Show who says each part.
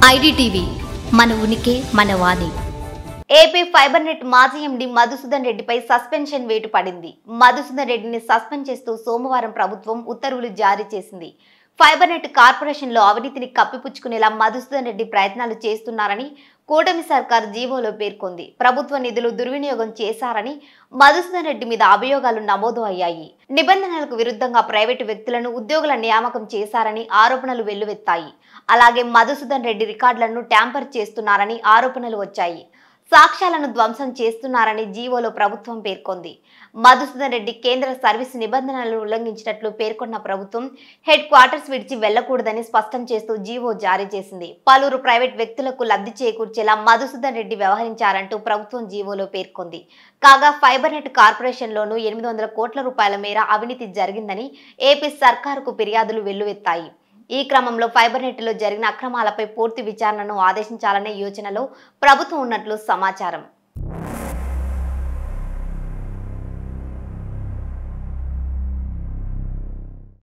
Speaker 1: IDTV మన ఉనికి మన వాణి. ఏపీ ఫైబర్ నెట్ మాజీ ఎండీ మధుసూదన్ రెడ్డిపై సస్పెన్షన్ వేటు పడింది. మధుసూదన్ రెడ్డిని సస్పెండ్ చేస్తూ సోమవారం ప్రభుత్వం ఉత్తర్వులు జారీ చేసింది. ఫైబర్ నెట్ కార్పొరేషన్లో అవినీతిని కప్పిపుచ్చుకునేలా మధుసూదన్ రెడ్డి ప్రయత్నాలు చేస్తున్నారని కూటమి సర్కార్ జీవోలో పేర్కొంది. ప్రభుత్వ నిధులు దుర్వినియోగం చేశారని మధుసూదన్ రెడ్డి మీద అభియోగాలు నమోదు అయ్యాయి. నిబంధనలకు విరుద్ధంగా ప్రైవేటు వ్యక్తులను ఉద్యోగుల నియామకం చేశారని ఆరోపణలు వెల్లువెత్తాయి. అలాగే మధుసూదన్ రెడ్డి రికార్డులను ట్యాంపర్ చేస్తున్నారని ఆరోపణలు వచ్చాయి. సాక్ష్యాలను ధ్వంసం చేస్తున్నారని జీవోలో ప్రభుత్వం పేర్కొంది. మధుసూదన్ రెడ్డి కేంద్ర సర్వీసు నిబంధనలను ఉల్లంఘించినట్లు పేర్కొన్న ప్రభుత్వం హెడ్ క్వార్టర్స్ విడిచి వెళ్లకూడదని స్పష్టం చేస్తూ జీవో జారీ చేసింది. పలువురు ప్రైవేట్ వ్యక్తులకు లబ్ధి చేకూర్చేలా మధుసూదన్ రెడ్డి వ్యవహరించారంటూ ప్రభుత్వం జీవోలో పేర్కొంది. కాగా ఫైబర్ నెట్ కార్పొరేషన్లోనూ 800 కోట్ల రూపాయల మేర అవినీతి జరిగిందని ఏపీ సర్కారుకు ఫిర్యాదులు వెల్లువెత్తాయి. ఈ క్రమంలో ఫైబర్ నెట్లో జరిగిన అక్రమాలపై పూర్తి విచారణను ఆదేశించాలనే యోచనలో ప్రభుత్వం ఉన్నట్లు సమాచారం.